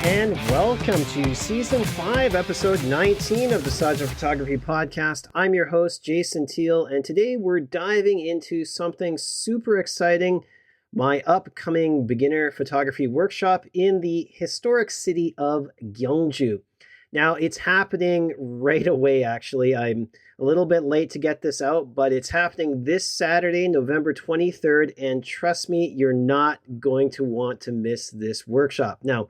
and welcome to Season 5, Episode 19 of the Sajin Photography Podcast. I'm your host, Jason Teale, and today we're diving into something super exciting, my upcoming beginner photography workshop in the historic city of Gyeongju. Now, it's happening right away, actually. I'm a little bit late to get this out, but it's happening this Saturday, November 23rd, and trust me, you're not going to want to miss this workshop. Now,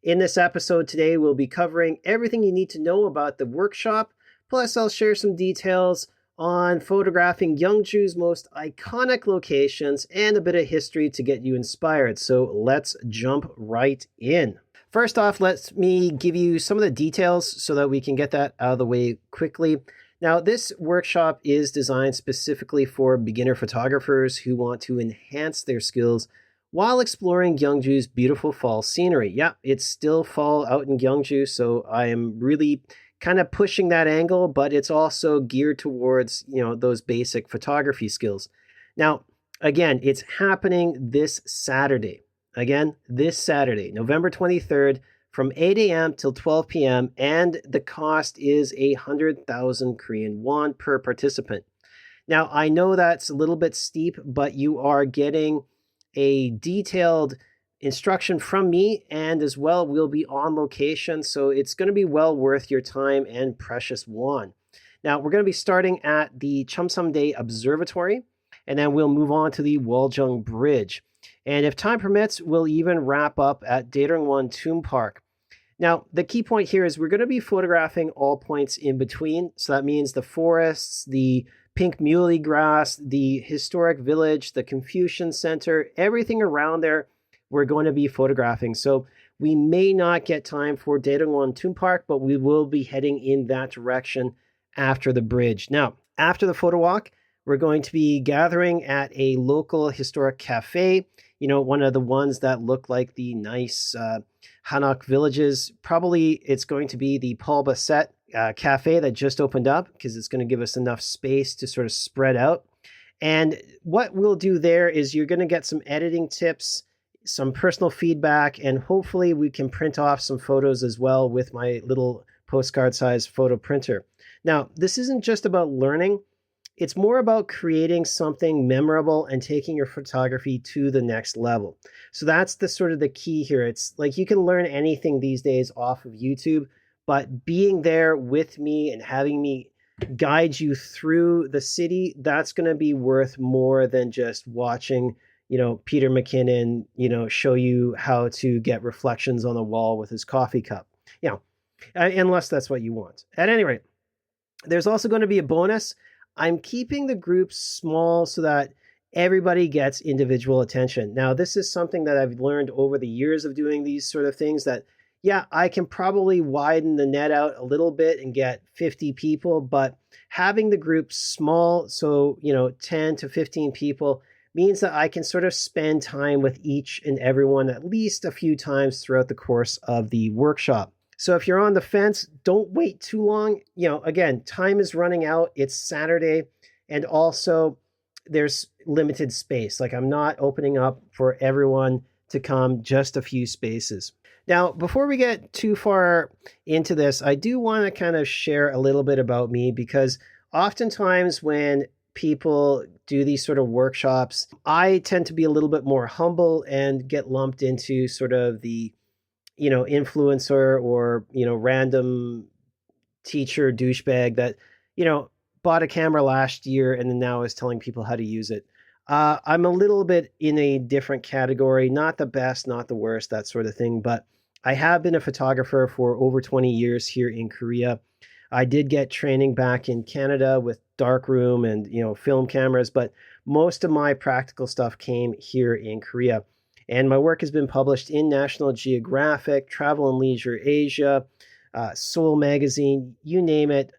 in this episode today, we'll be covering everything you need to know about the workshop, plus I'll share some details on photographing Gyeongju's most iconic locations and a bit of history to get you inspired. So let's jump right in. First off, let me give you some of the details so that we can get that out of the way quickly. Now, this workshop is designed specifically for beginner photographers who want to enhance their skills while exploring Gyeongju's beautiful fall scenery. Yeah, it's still fall out in Gyeongju, so I am really kind of pushing that angle, but it's also geared towards, those basic photography skills. Now, again, it's happening this Saturday. Again, this Saturday, November 23rd, from 8 a.m. till 12 p.m., and the cost is 100,000 Korean won per participant. Now, I know that's a little bit steep, but you are getting a detailed instruction from me, and as well, we'll be on location, so it's going to be well worth your time and precious won. Now, we're going to be starting at the Cheomseongdae Observatory, and then we'll move on to the Woljeong Bridge. And if time permits, we'll even wrap up at Daereungwon Tomb Park. Now, the key point here is we're going to be photographing all points in between, so that means the forests, the pink muley grass, the historic village, the Confucian Center, everything around there, we're going to be photographing. So we may not get time for Daereungwon Tomb Park, but we will be heading in that direction after the bridge. Now, after the photo walk, we're going to be gathering at a local historic cafe, one of the ones that look like the nice Hanok villages. Probably it's going to be the fall.Whether cafe that just opened up, because it's going to give us enough space to sort of spread out. And what we'll do there is you're going to get some editing tips, some personal feedback, and hopefully we can print off some photos as well with my little postcard size photo printer. Now, this isn't just about learning. It's more about creating something memorable and taking your photography to the next level. So that's the sort of the key here. It's like you can learn anything these days off of YouTube, but being there with me and having me guide you through the city, that's going to be worth more than just watching, Peter McKinnon, show you how to get reflections on the wall with his coffee cup. Unless that's what you want. At any rate, there's also going to be a bonus. I'm keeping the group small so that everybody gets individual attention. Now, this is something that I've learned over the years of doing these sort of things, that I can probably widen the net out a little bit and get 50 people, but having the group small, so, 10 to 15 people, means that I can sort of spend time with each and everyone at least a few times throughout the course of the workshop. So if you're on the fence, don't wait too long. Again, time is running out. It's Saturday, and also there's limited space. Like, I'm not opening up for everyone to come, just a few spaces. Now, before we get too far into this, I do want to kind of share a little bit about me, because oftentimes when people do these sort of workshops, I tend to be a little bit more humble and get lumped into sort of the, influencer or, random teacher douchebag that, bought a camera last year and then now is telling people how to use it. I'm a little bit in a different category, not the best, not the worst, that sort of thing, but I have been a photographer for over 20 years here in Korea. I did get training back in Canada with darkroom and, film cameras, but most of my practical stuff came here in Korea. And my work has been published in National Geographic, Travel and Leisure Asia, Soul Magazine, you name it.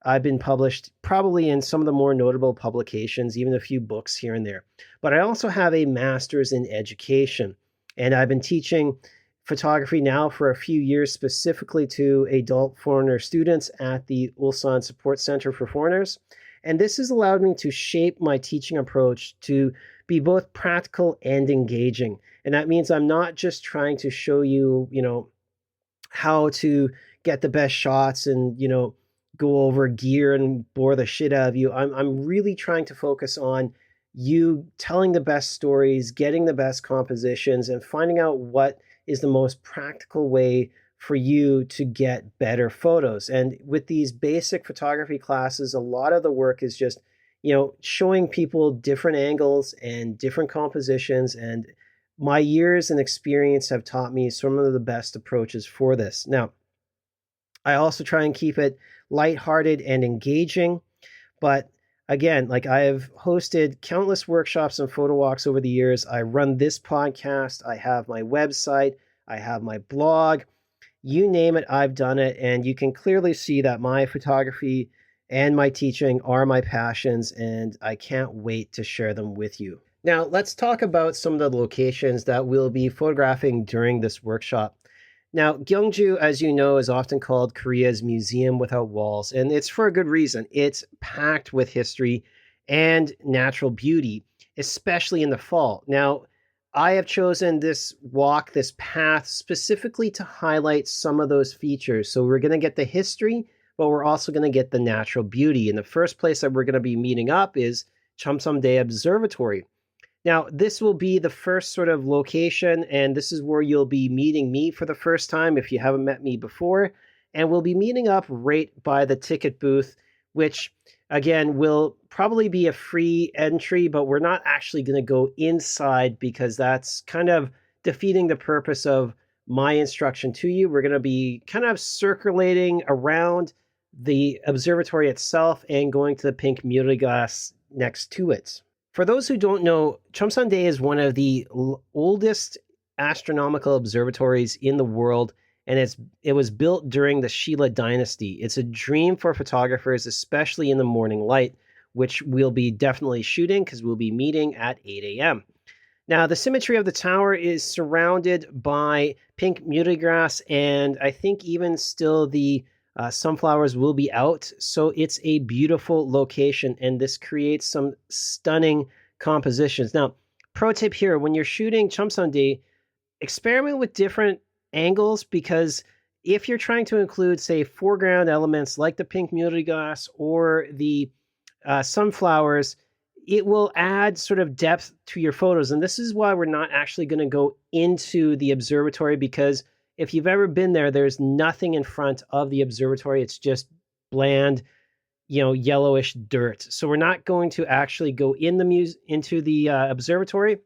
I've been published probably in some of the more notable publications, even a few books here and there. But I also have a master's in education, and I've been teaching photography now for a few years, specifically to adult foreigner students at the Ulsan Support Center for Foreigners. And this has allowed me to shape my teaching approach to be both practical and engaging. And that means I'm not just trying to show you, how to get the best shots and, go over gear and bore the shit out of you. I'm really trying to focus on you telling the best stories, getting the best compositions, and finding out what is the most practical way for you to get better photos. And with these basic photography classes, a lot of the work is just, showing people different angles and different compositions. And my years and experience have taught me some of the best approaches for this. Now, I also try and keep it lighthearted and engaging. But again, like I have hosted countless workshops and photo walks over the years. I run this podcast. I have my website. I have my blog. You name it, I've done it. And you can clearly see that my photography and my teaching are my passions, and I can't wait to share them with you. Now, let's talk about some of the locations that we'll be photographing during this workshop. Now, Gyeongju, as you know, is often called Korea's museum without walls, and it's for a good reason. It's packed with history and natural beauty, especially in the fall. Now, I have chosen this walk, this path, specifically to highlight some of those features. So we're going to get the history, but we're also going to get the natural beauty. And the first place that we're going to be meeting up is Cheomseongdae Observatory. Now, this will be the first sort of location, and this is where you'll be meeting me for the first time if you haven't met me before. And we'll be meeting up right by the ticket booth, which, again, will probably be a free entry, but we're not actually going to go inside because that's kind of defeating the purpose of my instruction to you. We're going to be kind of circulating around the observatory itself and going to the pink muley glass next to it. For those who don't know, Cheomseongdae is one of the oldest astronomical observatories in the world, and it was built during the Shilla dynasty. It's a dream for photographers, especially in the morning light, which we'll be definitely shooting because we'll be meeting at 8 a.m. Now, the symmetry of the tower is surrounded by pink muley grass, and I think even still the sunflowers will be out. So it's a beautiful location, and this creates some stunning compositions. Now, pro tip here, when you're shooting Cheomseongdae, experiment with different angles, because if you're trying to include, say, foreground elements like the pink muley glass or the sunflowers, it will add sort of depth to your photos. And this is why we're not actually going to go into the observatory, because if you've ever been there, there's nothing in front of the observatory. It's just bland, yellowish dirt. So we're not going to actually go into the observatory.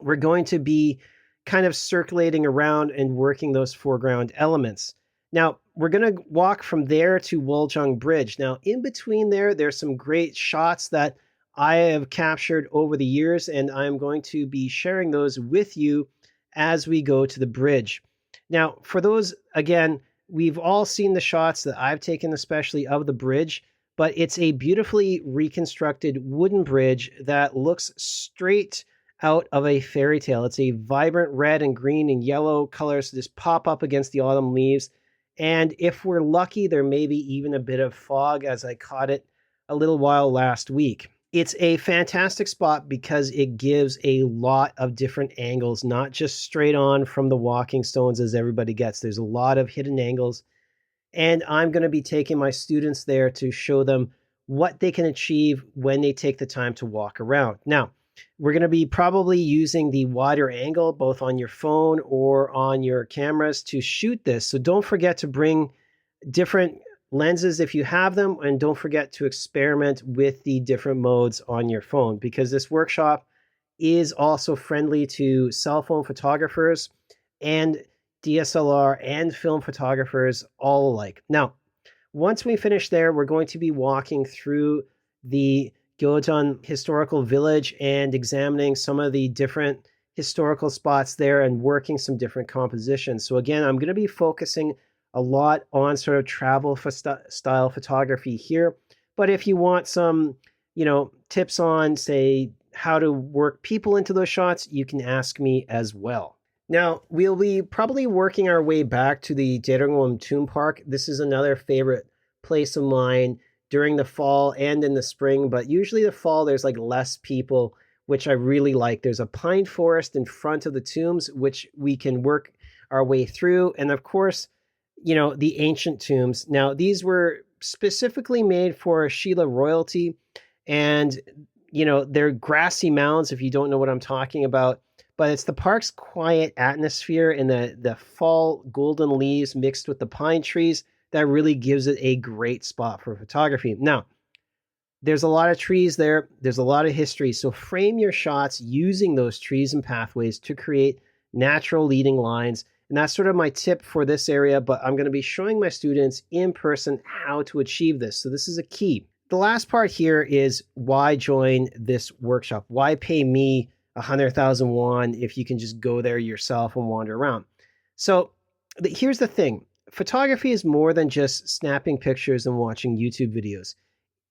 We're going to be kind of circulating around and working those foreground elements. Now, we're going to walk from there to Woljeong Bridge. Now, in between there's some great shots that I have captured over the years, and I'm going to be sharing those with you as we go to the bridge. Now, for those, again, we've all seen the shots that I've taken, especially of the bridge, but it's a beautifully reconstructed wooden bridge that looks straight out of a fairy tale. It's a vibrant red and green and yellow colors that just pop up against the autumn leaves. And if we're lucky, there may be even a bit of fog, as I caught it a little while last week. It's a fantastic spot because it gives a lot of different angles, not just straight on from the walking stones as everybody gets. There's a lot of hidden angles. And I'm going to be taking my students there to show them what they can achieve when they take the time to walk around. Now, we're going to be probably using the wider angle, both on your phone or on your cameras, to shoot this. So don't forget to bring different lenses if you have them, and don't forget to experiment with the different modes on your phone, because this workshop is also friendly to cell phone photographers and DSLR and film photographers all alike. Now, once we finish there, we're going to be walking through the Gyeongju historical village and examining some of the different historical spots there and working some different compositions. So again, I'm going to be focusing a lot on sort of travel style photography here. But if you want some, tips on, say, how to work people into those shots, you can ask me as well. Now, we'll be probably working our way back to the Daejeongbuk Tomb Park. This is another favorite place of mine during the fall and in the spring, but usually the fall there's like less people, which I really like. There's a pine forest in front of the tombs, which we can work our way through. And of course, the ancient tombs. Now, these were specifically made for Sheila royalty, and, they're grassy mounds if you don't know what I'm talking about. But it's the park's quiet atmosphere and the fall golden leaves mixed with the pine trees that really gives it a great spot for photography. Now, there's a lot of trees there. There's a lot of history. So frame your shots using those trees and pathways to create natural leading lines. And that's sort of my tip for this area, but I'm going to be showing my students in person how to achieve this. So this is a key. The last part here is why join this workshop? Why pay me 100,000 won if you can just go there yourself and wander around? So here's the thing. Photography is more than just snapping pictures and watching YouTube videos.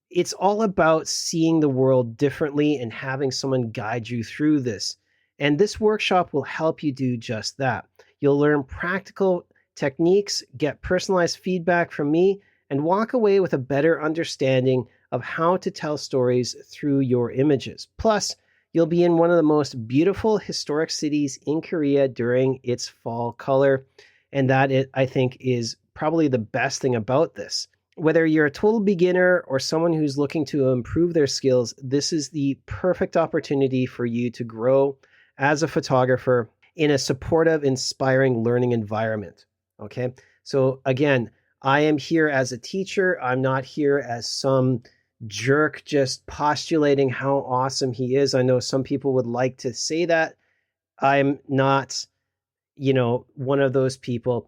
It's all about seeing the world differently and having someone guide you through this. And this workshop will help you do just that. You'll learn practical techniques, get personalized feedback from me, and walk away with a better understanding of how to tell stories through your images. Plus, you'll be in one of the most beautiful historic cities in Korea during its fall color. And that, I think, is probably the best thing about this. Whether you're a total beginner or someone who's looking to improve their skills, this is the perfect opportunity for you to grow as a photographer in a supportive, inspiring learning environment. Okay. So again, I am here as a teacher. I'm not here as some jerk just postulating how awesome he is. I know some people would like to say that. I'm not, one of those people.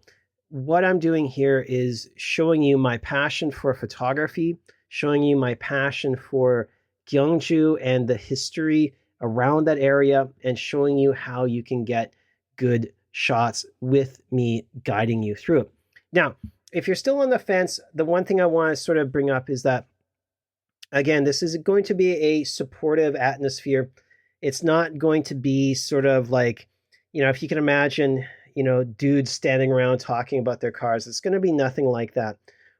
What I'm doing here is showing you my passion for photography, showing you my passion for Gyeongju and the history around that area, and showing you how you can get good shots with me guiding you through it. Now, if you're still on the fence, the one thing I want to sort of bring up is that, again, this is going to be a supportive atmosphere. It's not going to be sort of like, if you can imagine, dudes standing around talking about their cars. It's going to be nothing like that.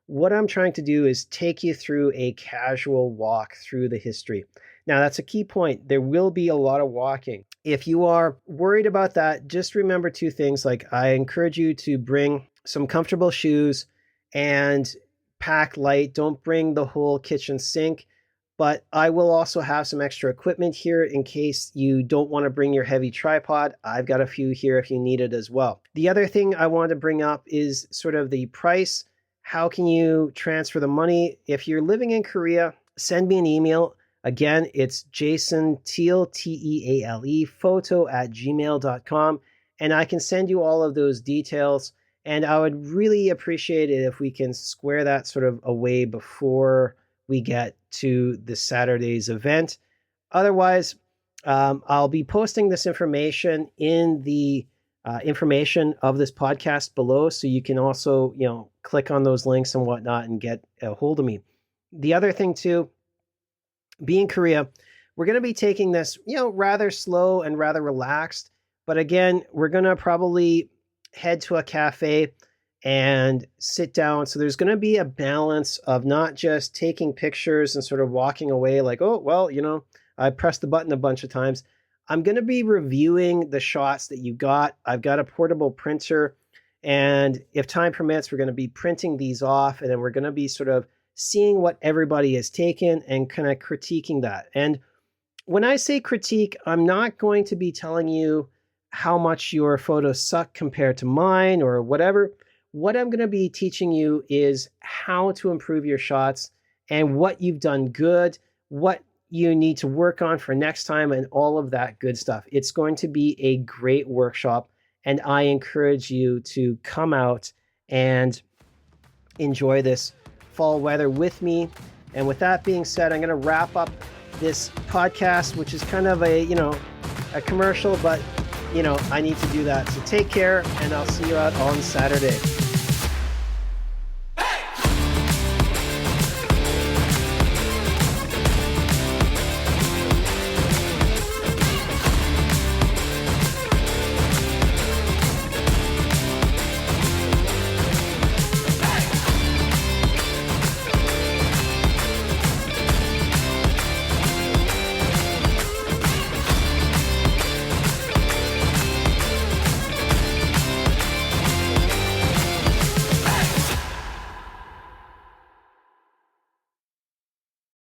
What I'm trying to do is take you through a casual walk through the history. Now, that's a key point. There will be a lot of walking. If you are worried about that, just remember two things. Like, I encourage you to bring some comfortable shoes and pack light. Don't bring the whole kitchen sink. But I will also have some extra equipment here in case you don't want to bring your heavy tripod. I've got a few here if you need it as well. The other thing I want to bring up is sort of the price. How can you transfer the money? If you're living in Korea, send me an email. Again, it's Jason Teale, Teale, photo@gmail.com. And I can send you all of those details. And I would really appreciate it if we can square that sort of away before we get to the Saturday's event. Otherwise, I'll be posting this information in the information of this podcast below, so you can also, click on those links and whatnot and get a hold of me. The other thing too, being Korea, we're going to be taking this, rather slow and rather relaxed. But again, we're going to probably head to a cafe and sit down. So there's going to be a balance of not just taking pictures and sort of walking away like, oh, well, I pressed the button a bunch of times. I'm going to be reviewing the shots that you got. I've got a portable printer, and if time permits, we're going to be printing these off, and then we're going to be sort of seeing what everybody has taken and kind of critiquing that. And when I say critique, I'm not going to be telling you how much your photos suck compared to mine or whatever. What I'm going to be teaching you is how to improve your shots and what you've done good, what you need to work on for next time, and all of that good stuff. It's going to be a great workshop, and I encourage you to come out and enjoy this fall weather with me. And with that being said, I'm going to wrap up this podcast, which is kind of a commercial, but I need to do that. So take care, and I'll see you out on Saturday.